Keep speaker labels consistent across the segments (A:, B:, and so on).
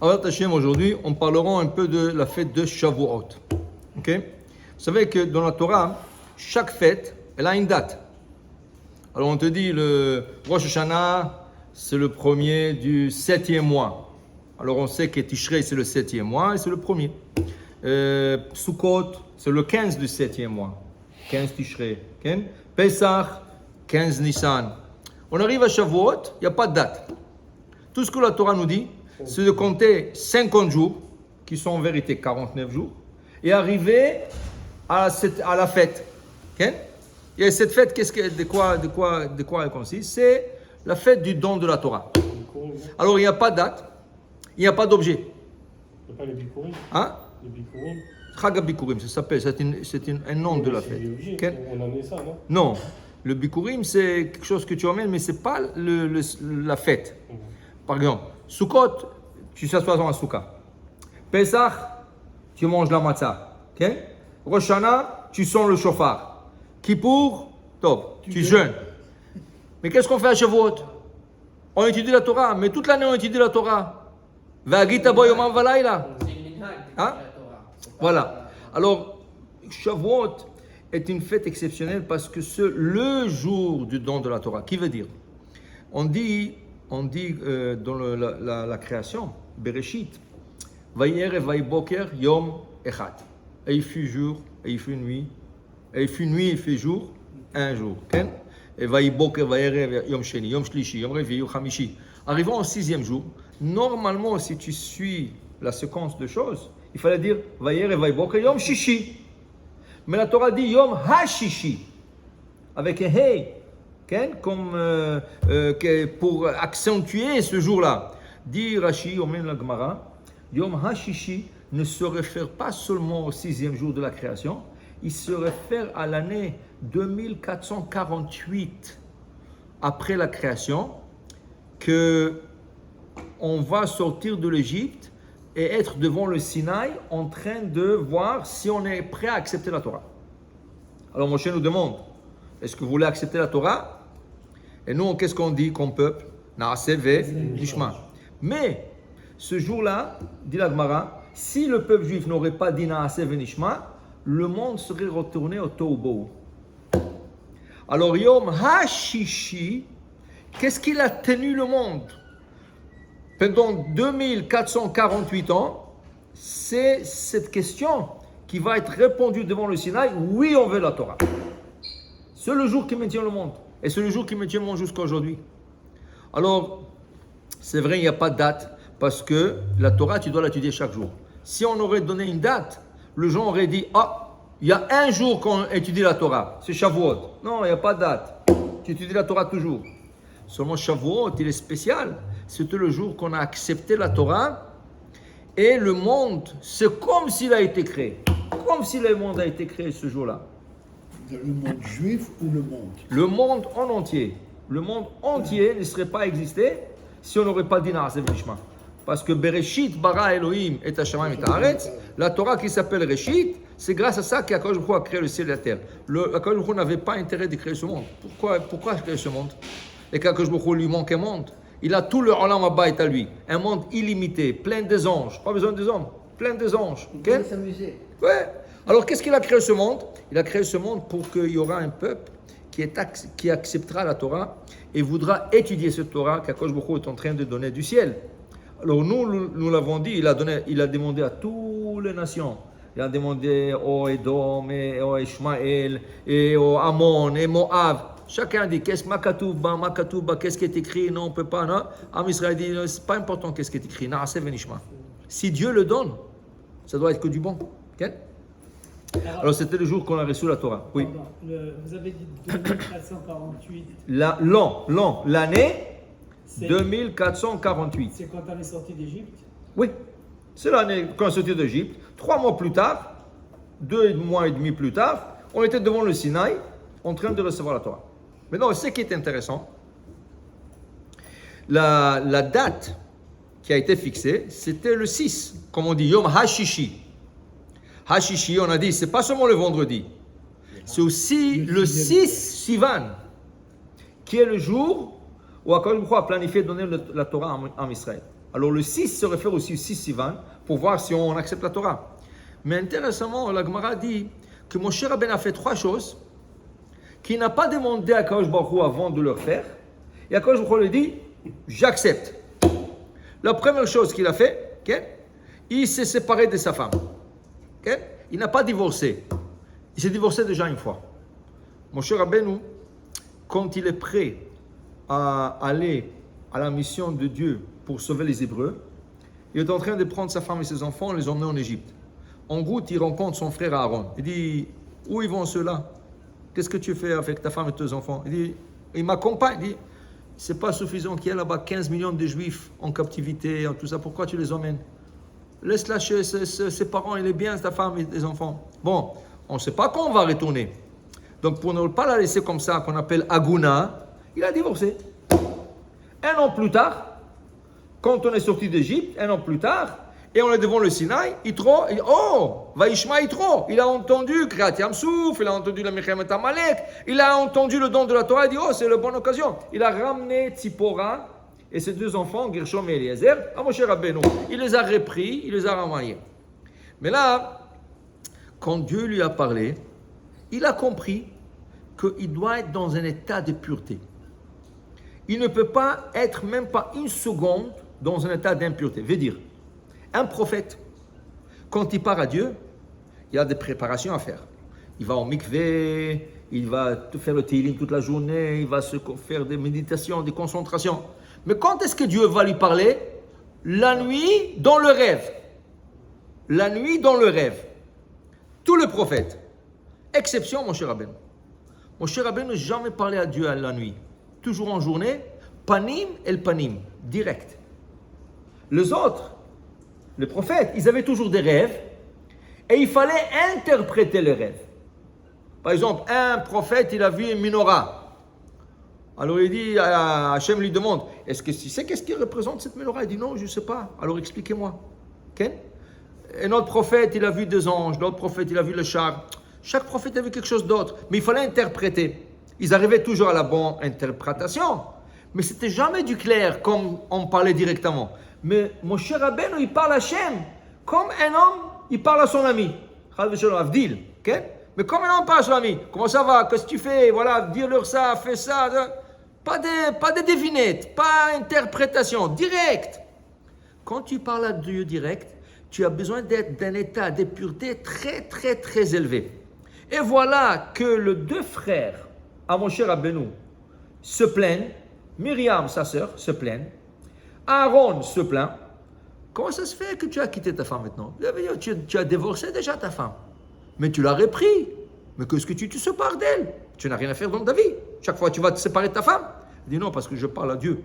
A: Alors, Hachem, aujourd'hui, on parlera un peu de la fête de Shavuot. Ok? Vous savez que dans la Torah, chaque fête, elle a une date. Alors, on te dit le Rosh Hashanah, c'est le premier du 7e mois. Alors, on sait que Tishrei, c'est le 7e mois et c'est le premier. Sukkot, c'est le 15 du 7e mois. 15 Tishrei. Okay? Pesach, 15 Nissan. On arrive à Shavuot, il n'y a pas de date. Tout ce que la Torah nous dit, c'est de compter 50 jours, qui sont en vérité 49 jours, et arriver à la fête. Okay? Et cette fête, de quoi elle consiste? C'est la fête du don de la Torah. Alors, il n'y a pas de date, il n'y a pas d'objet.
B: Il n'y a pas les bikurim.
A: Hein?
B: Les bikurim.
A: Chag HaBikurim, ça s'appelle, c'est un nom de la fête. Okay?
B: On emmène ça, non?
A: Non, le Bikurim, c'est quelque chose que tu emmènes, mais ce n'est pas la fête. Par exemple, Sukkot, tu s'assois dans la souka. Pesach, tu manges la matzah. Okay? Rosh Hashanah, tu sens le chauffard. Kippour, top, tu jeûnes. Mais qu'est-ce qu'on fait à Shavuot? On étudie la Torah, mais toute l'année on étudie la Torah. Va'agita bo yomam v'layla. Hein? Voilà. Alors, Shavuot est une fête exceptionnelle parce que c'est le jour du don de la Torah. Qui veut dire? On dit dans la création, Bereshit, Vayer et Vayboker Yom Echad. Et il fut jour, et il fut nuit. Et il fut nuit, et il fut jour, un jour. Okay? Et Vayboker, Vayer, Yom Sheni, Yom Shlishi, Yom Revi, Yom Hamishi. Arrivant au 6e jour, normalement, si tu suis la séquence de choses, il fallait dire Vayer et Vayboker Yom Shishi. Mais la Torah dit Yom HaShishi. Avec un Hey. Comme pour accentuer ce jour-là. Dit Rashi, on met la Gemara, Yom HaShishi ne se réfère pas seulement au 6e jour de la création, il se réfère à l'année 2448 après la création, que on va sortir de l'Égypte et être devant le Sinaï en train de voir si on est prêt à accepter la Torah. Alors Moshe nous demande, est-ce que vous voulez accepter la Torah? Et nous, qu'est-ce qu'on dit comme peuple? Naaseh ve'nishma. Mais, ce jour-là, dit la Gemara, si le peuple juif n'aurait pas dit Naaseh ve'nishma, le monde serait retourné au Tohu. Alors, Yom HaShishi, qu'est-ce qu'il a tenu le monde? Pendant 2448 ans, c'est cette question qui va être répondue devant le Sinaï. Oui, on veut la Torah. C'est le jour qui maintient le monde. Et c'est le jour qui maintient le monde jusqu'à aujourd'hui. Alors, c'est vrai, il n'y a pas de date, parce que la Torah, tu dois l'étudier chaque jour. Si on aurait donné une date, le gens aurait dit, ah, il y a un jour qu'on étudie la Torah, c'est Shavuot. Non, il n'y a pas de date. Tu étudies la Torah toujours. Seulement Shavuot, il est spécial. C'était le jour qu'on a accepté la Torah, et le monde, c'est comme s'il a été créé. Comme si le monde a été créé ce jour-là.
C: Le monde juif ou le monde?
A: Le monde en entier. Le monde entier ne serait pas existé si on n'aurait pas dit Naaseh ve'nishma. Parce que Bereshit bara Elohim et Hashamayim et Haaretz, la Torah qui s'appelle Reshit, c'est grâce à ça qu'Akadosh Baruch Hu a créé le ciel et la terre. Akadosh Baruch Hu n'avait pas intérêt de créer ce monde. Pourquoi créer ce monde? Et qu'Akadosh Baruch Hu lui manque un monde. Il a tout le Olam Haba est à lui. Un monde illimité, plein des anges. Pas besoin des hommes, plein des anges.
D: Il peut s'amuser.
A: Ouais. Alors, qu'est-ce qu'il a créé ce monde? Il a créé ce monde pour qu'il y aura un peuple qui acceptera la Torah et voudra étudier cette Torah qu'Akadosh Baruch Hu est en train de donner du ciel. Alors, nous l'avons dit, il a demandé à toutes les nations. Il a demandé au Edom, et au Ishmaël, et au Ammon, et Moab. Chacun dit, qu'est-ce qui est écrit? Non, on ne peut pas. Non. Am Israël dit, c'est pas important qu'est-ce qui est écrit. Naaseh ve'nishma. Si Dieu le donne, ça doit être que du bon. Okay? Alors, c'était le jour qu'on a reçu la Torah. Oui.
E: Pardon, vous avez dit 2448.
A: L'année 2448.
E: C'est quand on est sorti d'Égypte?
A: Oui. C'est l'année qu'on est sorti d'Égypte. 3 mois plus tard, 2 mois et demi plus tard, on était devant le Sinaï en train de recevoir la Torah. Maintenant, ce qui est intéressant, la date qui a été fixée, c'était le 6, comme on dit, Yom HaShishi. HaShishi, on a dit, c'est pas seulement le vendredi, c'est aussi le 6 Sivan, qui est le jour où Akadosh Baruch Hu a planifié de donner la Torah en Israël. Alors le 6 se réfère aussi au 6 Sivan pour voir si on accepte la Torah. Mais intéressamment, la Gemara dit que Moshe Rabbeinu a fait 3 choses qu'il n'a pas demandé à Kadosh Baruch Hu avant de leur faire. Et Kadosh Baruch Hu lui dit, j'accepte. La première chose qu'il a fait, okay, il s'est séparé de sa femme. Okay? Il n'a pas divorcé. Il s'est divorcé déjà une fois. Moshe Rabbeinu, quand il est prêt à aller à la mission de Dieu pour sauver les Hébreux, il est en train de prendre sa femme et ses enfants et les emmener en Égypte. En route, il rencontre son frère Aaron. Il dit, où ils vont ceux-là? Qu'est-ce que tu fais avec ta femme et tes enfants? Il dit, il m'accompagne. Il dit, c'est pas suffisant qu'il y ait là-bas 15 millions de Juifs en captivité, tout ça. Pourquoi tu les emmènes? Laisse-la chez ses parents, il est bien, ta femme et tes enfants. Bon, on ne sait pas quand on va retourner. Donc, pour ne pas la laisser comme ça, qu'on appelle Aguna, il a divorcé. 1 an plus tard, quand on est sorti d'Égypte, 1 an plus tard, et on est devant le Sinaï, Yitro, Vaishma Yitro, il a entendu Kriyat Yamsouf, il a entendu la Milchemet Amalek, il a entendu le don de la Torah, il dit, c'est la bonne occasion. Il a ramené Tzipora et ses 2 enfants, Gershom et Eliezer, à Moshe Rabbeinu. Il les a repris, il les a ramaillés. Mais là, quand Dieu lui a parlé, il a compris qu'il doit être dans un état de pureté. Il ne peut pas être même pas une seconde dans un état d'impureté. Veut dire, un prophète, quand il part à Dieu, il a des préparations à faire. Il va au mikvé, il va faire le télim toute la journée, il va se faire des méditations, des concentrations. Mais quand est-ce que Dieu va lui parler? La nuit, dans le rêve. La nuit, dans le rêve. Tous les prophètes. Exception, Moshe Rabbeinu. Moshe Rabbeinu n'a jamais parlé à Dieu à la nuit. Toujours en journée, panim el panim, direct. Les autres, les prophètes, ils avaient toujours des rêves et il fallait interpréter les rêves. Par exemple, un prophète, il a vu une menorah. Alors il dit, Hachem lui demande, est-ce que tu sais qu'est-ce qui représente cette menorah? Il dit non, je ne sais pas. Alors expliquez-moi. Okay? Un autre prophète, il a vu 2 anges. L'autre prophète, il a vu le char. Chaque prophète a vu quelque chose d'autre. Mais il fallait interpréter. Ils arrivaient toujours à la bonne interprétation. Mais c'était jamais du clair comme on parlait directement. Mais Moshe Rabbeinu, il parle à Hachem comme un homme, il parle à son ami. Avdil. Okay? Mais comme un homme parle à son ami. Comment ça va? Qu'est-ce que tu fais? Voilà, dis-leur ça, fais ça. Pas de devinette, pas d'interprétation, direct. Quand tu parles à Dieu direct, tu as besoin d'être d'un état de pureté très, très, très élevé. Et voilà que les 2 frères à Moshe Rabbeinu se plaignent, Myriam, sa sœur, se plaignent, Aaron se plaint. Comment ça se fait que tu as quitté ta femme maintenant? Tu as divorcé déjà ta femme, mais tu l'as repris. Mais qu'est-ce que tu te sépares d'elle? Tu n'as rien à faire dans ta vie. Chaque fois tu vas te séparer de ta femme. Il dit non, parce que je parle à Dieu.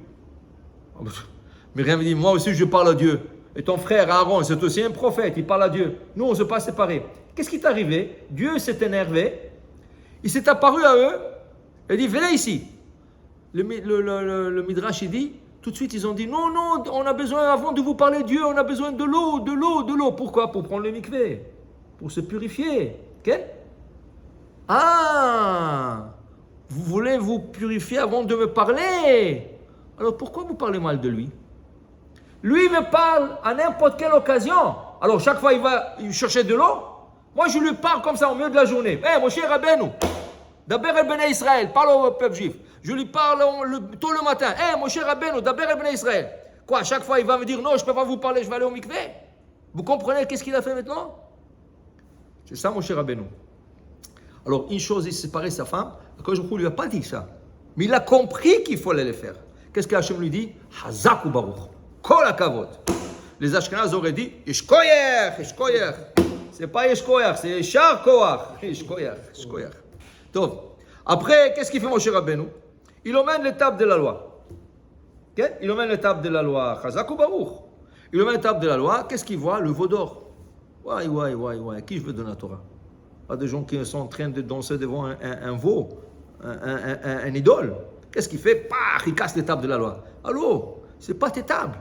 A: Myriam dit, moi aussi je parle à Dieu. Et ton frère Aaron, c'est aussi un prophète, il parle à Dieu. Nous, on ne s'est pas séparés. Qu'est-ce qui est arrivé? Dieu s'est énervé. Il s'est apparu à eux. Il dit, venez ici. Le Midrash, il dit, tout de suite, ils ont dit, non, on a besoin, avant de vous parler de Dieu, on a besoin de l'eau, de l'eau, de l'eau. Pourquoi? Pour prendre le mikvé. Pour se purifier. Ok? Ah! Vous voulez vous purifier avant de me parler? Alors pourquoi vous parlez mal de lui? Lui me parle à n'importe quelle occasion. Alors chaque fois il va chercher de l'eau. Moi je lui parle comme ça au milieu de la journée. Moshe Rabbeinu, Daber el Bnei Israël, parle au peuple juif. Je lui parle tôt le matin. Moshe Rabbeinu, Daber el Bnei Israël. Quoi, chaque fois il va me dire non, je ne peux pas vous parler, je vais aller au mikvé. Vous comprenez qu'est-ce qu'il a fait maintenant? C'est ça Moshe Rabbeinu. Alors une chose, il s'est séparé de sa femme. Quand je ne lui a pas dit ça. Mais il a compris qu'il fallait le faire. Qu'est-ce qu'Hachem lui dit? Hazak ou Baruch. Kol hakavod. Les Ashkenaz auraient dit Ishkoyer, Ishkoyer. C'est pas Ishkoyer, c'est Yeshar Koach. Ishkoyer, Ishkoyer. Donc, après, qu'est-ce qu'il fait Moshe Rabbeinu? Il emmène l'étape de la loi. Okay? Il emmène l'étape de la loi. Hazak ou Baruch. Il emmène l'étape de la loi. Qu'est-ce qu'il voit? Le veau d'or. Ouais. Qui je veux donner la Torah? Pas des gens qui sont en train de danser devant un veau, un idole. Qu'est-ce qu'il fait? Pah, il casse les tables de la loi. Allô, ce n'est pas tes tables.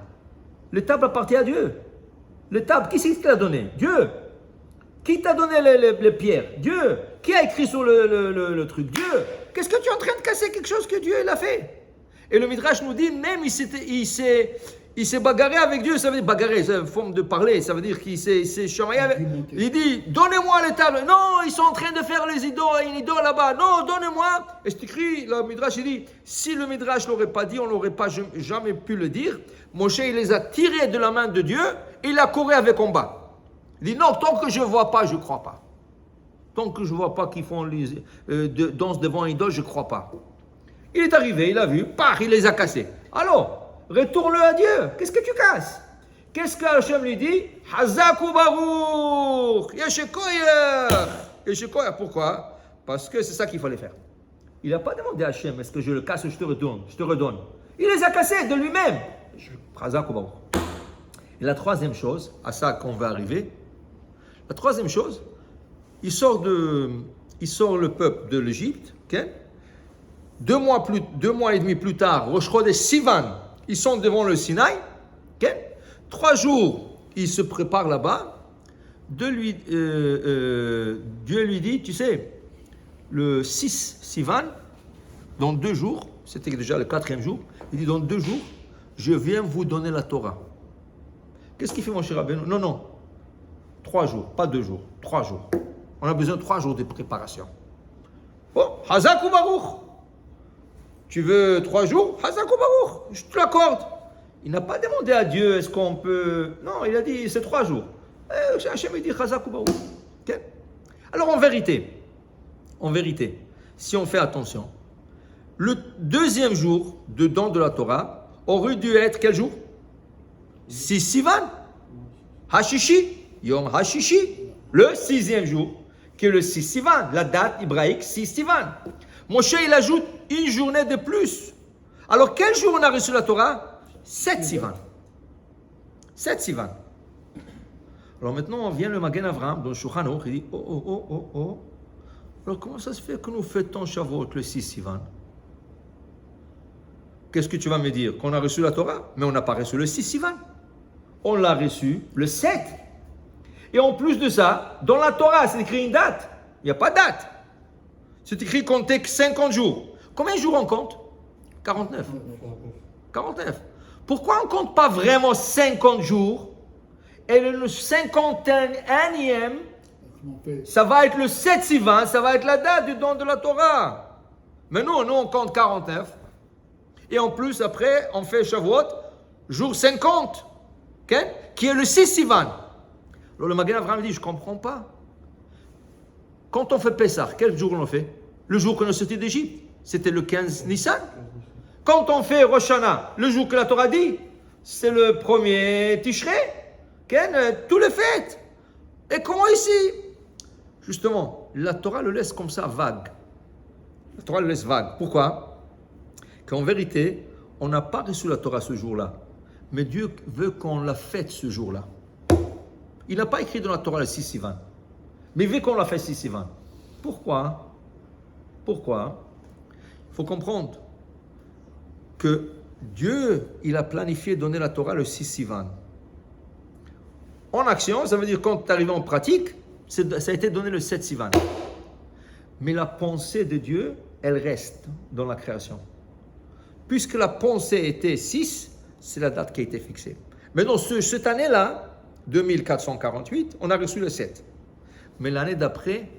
A: Les tables appartiennent à Dieu. Les tables, qui c'est qui t'a donné? Dieu. Qui t'a donné les pierres? Dieu. Qui a écrit sur le truc? Dieu. Qu'est-ce que tu es en train de casser quelque chose que Dieu il a fait? Et le Midrash nous dit, même il s'est bagarré avec Dieu, ça veut dire bagarrer, c'est une forme de parler, ça veut dire qu'il s'est chamaillé avec.
C: Argumenté.
A: Il dit, donnez-moi les tables. Non, ils sont en train de faire les idoles, une idole là-bas. Non, donnez-moi. Et c'est écrit, le Midrash, il dit, si le Midrash ne l'aurait pas dit, on n'aurait pas jamais pu le dire. Moshe, il les a tirés de la main de Dieu et il a couru avec combat. Il dit, non, tant que je ne vois pas, je ne crois pas. Tant que je ne vois pas qu'ils font danse devant une idole, je ne crois pas. Il est arrivé, il a vu, il les a cassés. Alors, retourne-le à Dieu. Qu'est-ce que tu casses? Qu'est-ce qu'Hachem lui dit? Hazak ou Baruch, Yeshekoyer. Pourquoi? Parce que c'est ça qu'il fallait faire. Il n'a pas demandé à Hachem, est-ce que je le casse ou je te redonne. Il les a cassés de lui-même. Hazak ou Baruch. Et la troisième chose, à ça qu'on va arriver, la troisième chose, il sort le peuple de l'Égypte, okay? 2 mois et demi plus tard, Rosh Chodesh Sivan, ils sont devant le Sinaï. Okay? 3 jours, ils se préparent là-bas. Dieu lui dit, tu sais, le 6 Sivan, dans 2 jours, c'était déjà le 4e jour, il dit, dans 2 jours, je viens vous donner la Torah. Qu'est-ce qu'il fait mon cher Rabbeinu? Non, 3 jours, pas 2 jours, 3 jours. On a besoin de 3 jours de préparation. Bon, Hazak ou Baruch. Tu veux 3 jours? Hazak ou Baruch, je te l'accorde. Il n'a pas demandé à Dieu, est-ce qu'on peut... Non, il a dit, c'est 3 jours. Hachem dit, Hazak ou Baruch. Okay? Alors en vérité, si on fait attention, le 2e jour de don de la Torah aurait dû être quel jour? 6 Sivan. Hashishi, Yom Hashishi, le 6e jour, qui est le 6 Sivan, la date hébraïque 6 Sivan. Moshe, il ajoute une journée de plus. Alors, quel jour on a reçu la Torah? 7 Sivan. 7 Sivan. Alors maintenant, vient le Magen Avraham dans le Shulchan Aruch, il dit, oh. Alors, comment ça se fait que nous fêtons Shavuot le 6 Sivan? Qu'est-ce que tu vas me dire? Qu'on a reçu la Torah? Mais on n'a pas reçu le 6 Sivan. On l'a reçu le 7. Et en plus de ça, dans la Torah, c'est écrit une date. Il n'y a pas de date. C'est écrit compter 50 jours. Combien de jours on compte? 49. 49. Pourquoi on ne compte pas vraiment 50 jours? Et le 51e, ça va être le 7 Sivan, ça va être la date du don de la Torah. Mais nous on compte 49. Et en plus, après, on fait Shavuot, jour 50, okay? Qui est le 6 Sivan. Alors le Magen Avraham dit, je ne comprends pas. Quand on fait Pessah, quel jour on le fait? Le jour qu'on est sorti d'Égypte. C'était le 15 Nissan. Quand on fait Rosh Hashanah, le jour que la Torah dit, c'est le 1er Tishrei. Tous les fêtes. Et comment ici? Justement, la Torah le laisse comme ça, vague. La Torah le laisse vague. Pourquoi? Qu'en vérité, on n'a pas reçu la Torah ce jour-là. Mais Dieu veut qu'on la fête ce jour-là. Il n'a pas écrit dans la Torah le 6 Sivan. Mais il veut qu'on la fête 6 Sivan. Pourquoi? Il faut comprendre que Dieu, il a planifié donner la Torah le 6 Sivan. En action, ça veut dire quand tu arrives en pratique, ça a été donné le 7 Sivan. Mais la pensée de Dieu, elle reste dans la création. Puisque la pensée était 6, c'est la date qui a été fixée. Mais dans cette année-là, 2448, on a reçu le 7. Mais l'année d'après,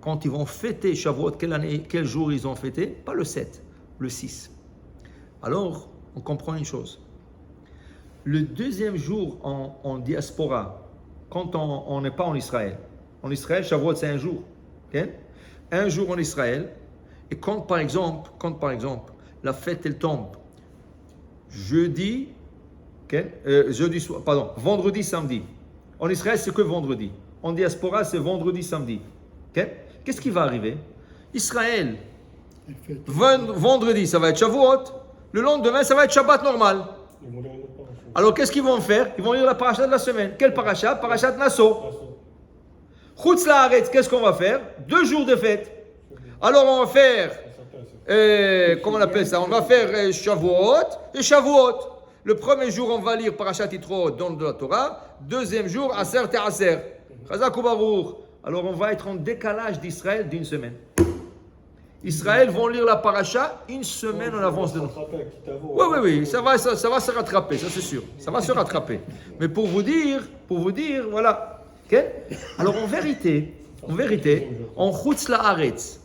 A: quand ils vont fêter Shavuot, quel jour ils ont fêté? Pas le 7, le 6. Alors, on comprend une chose. Le 2e jour en diaspora, quand on n'est pas en Israël. En Israël, Shavuot, c'est un jour. Okay? Un jour en Israël. Et quand par exemple, la fête, elle tombe vendredi, samedi. En Israël, c'est que vendredi. En diaspora, c'est vendredi, samedi. Okay? Qu'est-ce qui va arriver? Israël, vendredi, ça va être Shavuot. Le lendemain, ça va être Shabbat normal. Alors, qu'est-ce qu'ils vont faire? Ils vont lire la paracha de la semaine. Quelle paracha? Parachat Nasso. Chutz Laaretz, qu'est-ce qu'on va faire? 2 jours de fête. Alors, on va faire, comment on appelle ça? On va faire Shavuot et Shavuot. Le 1er jour, on va lire Parashat Yitro, don de la Torah. 2e jour, Aser te Aser. Chazak ou Baruch. Alors, on va être en décalage d'Israël d'1 semaine. Israël vont lire la paracha une semaine en avance de nous. Oui, ça va se rattraper, ça c'est sûr. Ça va se rattraper. Mais pour vous dire, voilà. Ok? Alors en vérité, en chutz la'aretz,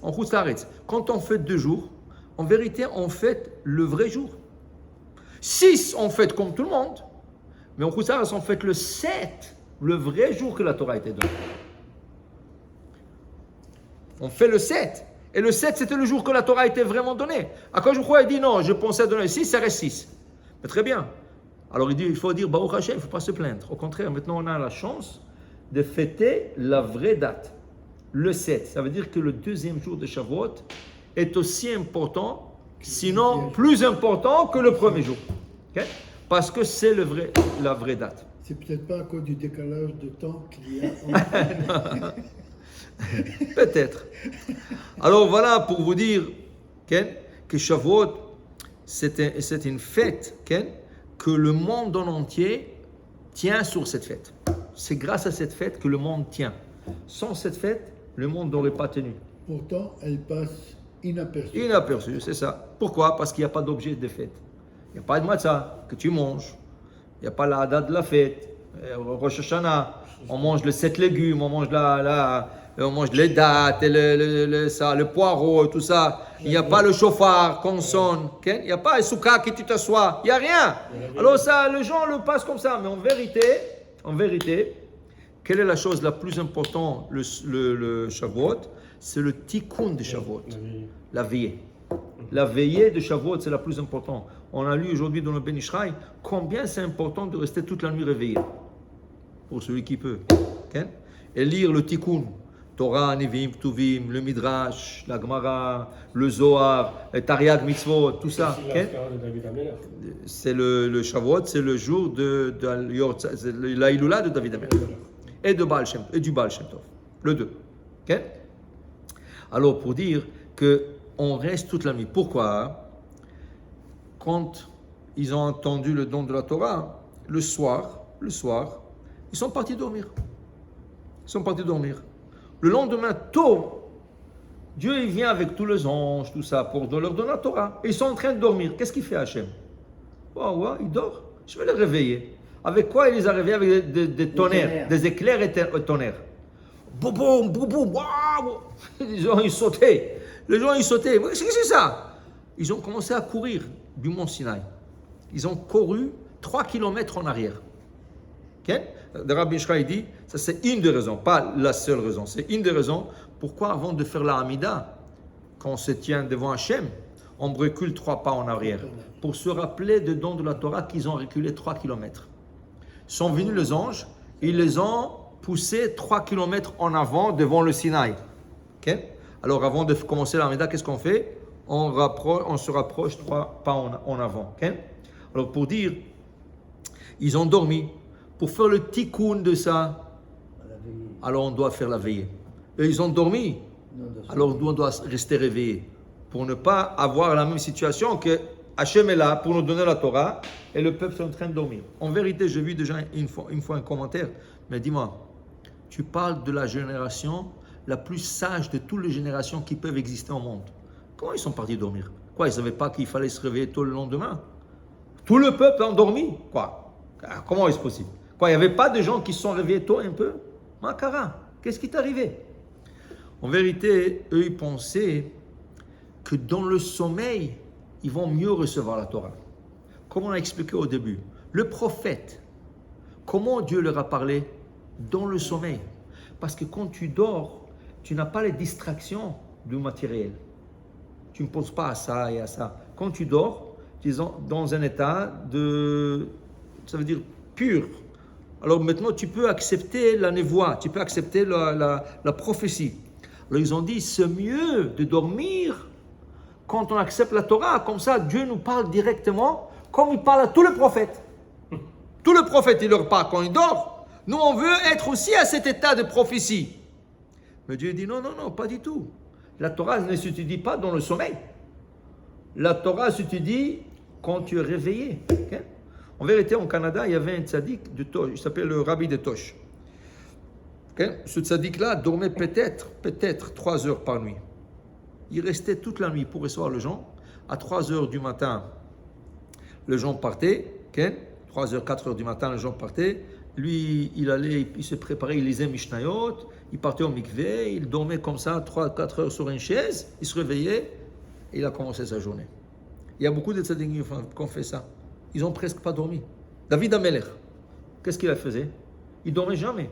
A: quand on fait 2 jours, en vérité, on fête le vrai jour. 6, on fête comme tout le monde. Mais en chutz la'aretz, on fête le 7, le vrai jour que la Torah a été donnée. On fait le 7. Et le 7, c'était le jour que la Torah a été vraiment donnée. Akadosh Baruch Hu, il dit non, je pensais donner 6, ça reste 6. Mais très bien. Alors il faut dire, Baruch Hashem, il ne faut pas se plaindre. Au contraire, maintenant on a la chance de fêter la vraie date. Le 7. Ça veut dire que le 2e jour de Shavuot est aussi important, sinon plus important que le 1er jour. Okay? Parce que c'est la vraie date.
C: C'est peut-être pas à cause du décalage de temps qu'il y a.
A: Peut-être. Alors voilà pour vous dire que Shavuot, c'est une fête que le monde en entier tient sur cette fête. C'est grâce à cette fête que le monde tient. Sans cette fête, le monde n'aurait pas tenu.
C: Pourtant, elle passe inaperçue.
A: Inaperçue, c'est ça. Pourquoi? Parce qu'il n'y a pas d'objet de fête. Il n'y a pas de matzah que tu manges. Il n'y a pas la date de la fête. Rosh Hashanah, on mange les 7 légumes, on mange on mange les dattes, le poireau, tout ça. Il n'y a pas le chauffard qu'on sonne. Il n'y a pas le soukha que tu t'assois. Il n'y a rien. Alors ça, les gens le passent comme ça. Mais en vérité, quelle est la chose la plus importante le Shavuot? C'est le tikkun de Shavuot. La veillée. La veillée de Shavuot, c'est la plus importante. On a lu aujourd'hui dans le Ben Ishraï combien c'est important de rester toute la nuit réveillé. Pour celui qui peut. Et lire le tikkun. Torah, Nevi'im, Ktuvim, le Midrash, la Gemara, le Zohar, le Tariag Mitzvot, tout ça. C'est le Shavuot, c'est le jour de la Iloula de David Amelech. Et du Baal Shem Tov. Le 2. Okay? Alors, pour dire qu'on reste toute la nuit. Pourquoi? Quand ils ont entendu le don de la Torah, le soir, ils sont partis dormir. Le lendemain, tôt, Dieu il vient avec tous les anges, tout ça, pour leur donner la Torah. Et ils sont en train de dormir. Qu'est-ce qu'il fait Hachem? Il dort. Je vais les réveiller. Avec quoi il les a réveillés? Avec des tonnerres, des éclairs et tonnerres. Boum, boum, boum, waouh! Les gens, ils sautaient. Qu'est-ce que c'est ça? Ils ont commencé à courir du mont Sinaï. Ils ont couru 3 km en arrière. Okay? Le Rabbi Ishraï dit, ça c'est une des raisons, pas la seule raison, c'est une des raisons pourquoi avant de faire la Hamida, quand on se tient devant Hachem, on recule 3 pas en arrière, pour se rappeler du don de la Torah qu'ils ont reculé 3 km. Sont venus les anges, ils les ont poussés 3 km en avant devant le Sinaï. Okay? Alors avant de commencer la Hamida, qu'est-ce qu'on fait? On se rapproche 3 pas en avant. Okay? Alors pour dire, ils ont dormi. Pour faire le tikkun de ça, alors on doit faire la veillée. Et ils ont dormi, alors on doit rester réveillé. Pour ne pas avoir la même situation que Hachem est là pour nous donner la Torah et le peuple est en train de dormir. En vérité, j'ai vu déjà une fois un commentaire, mais dis-moi, tu parles de la génération la plus sage de toutes les générations qui peuvent exister au monde. Comment ils sont partis dormir? Quoi, ils ne savaient pas qu'il fallait se réveiller tôt le lendemain? Tout le peuple a endormi? Quoi? Comment est-ce possible? Quoi, il n'y avait pas de gens qui se sont réveillés tôt un peu? Makara, qu'est-ce qui t'est arrivé? En vérité, eux, ils pensaient que dans le sommeil, ils vont mieux recevoir la Torah. Comme on a expliqué au début, le prophète, comment Dieu leur a parlé? Dans le sommeil. Parce que quand tu dors, tu n'as pas les distractions du matériel. Tu ne penses pas à ça et à ça. Quand tu dors, tu es dans un état ça veut dire pur. Alors maintenant, tu peux accepter la névoie, tu peux accepter la prophétie. Alors ils ont dit, c'est mieux de dormir quand on accepte la Torah. Comme ça, Dieu nous parle directement, comme il parle à tous les prophètes. Tous les prophètes, il leur parle quand ils dorment. Nous, on veut être aussi à cet état de prophétie. Mais Dieu dit, non, pas du tout. La Torah ne s'étudie pas dans le sommeil. La Torah s'étudie quand tu es réveillé. Okay? En vérité, au Canada, il y avait un tzaddik de Tosh, il s'appelle le rabbi de Tosh. Okay? Ce tzaddik-là dormait peut-être 3 heures par nuit. il restait toute la nuit pour recevoir le gens. À 3 heures du matin, le gens partait. 3 heures, 4 heures du matin, le gens partait. Lui, il allait, il se préparait, il lisait Mishnayot, il partait au mikvé, il dormait comme ça 3-4 heures sur une chaise, il se réveillait et il a commencé sa journée. Il y a beaucoup de tzadikim qui ont fait ça. Ils n'ont presque pas dormi. David Amelech, qu'est-ce qu'il faisait? Il dormait jamais.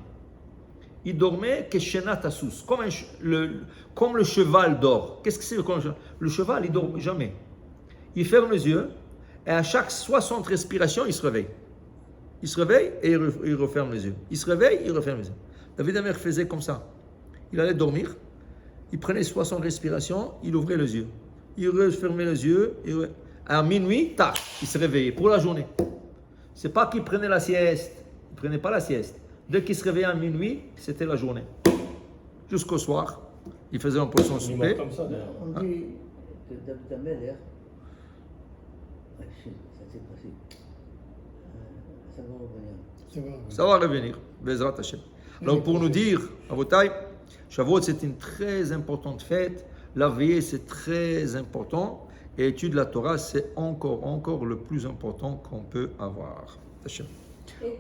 A: Il dormait que Shenat Asus, comme le cheval dort. Qu'est-ce que c'est le cheval, il dort jamais. Il ferme les yeux et à chaque 60 respirations, il se réveille. Il se réveille et il referme les yeux. Il se réveille, il referme les yeux. David Amelech faisait comme ça. Il allait dormir, il prenait 60 respirations, il ouvrait les yeux. Il refermait les yeux, à minuit, tac, il se réveillait pour la journée. C'est pas qu'il prenait la sieste, il prenait pas la sieste. Dès qu'il se réveillait à minuit, c'était la journée. Jusqu'au soir, il faisait un peu son
B: Il
A: souper.
B: meurt comme ça, d'ailleurs.
D: On dit que David Amelech, ça s'est passé. Ça va revenir.
C: Ça va.
A: Ça va revenir, Bezrat Hashem. Alors pour nous dire, Avotai, Shavuot c'est une très importante fête, la veillée c'est très important, et étude la Torah c'est encore le plus important qu'on peut avoir. Hashem.
F: Et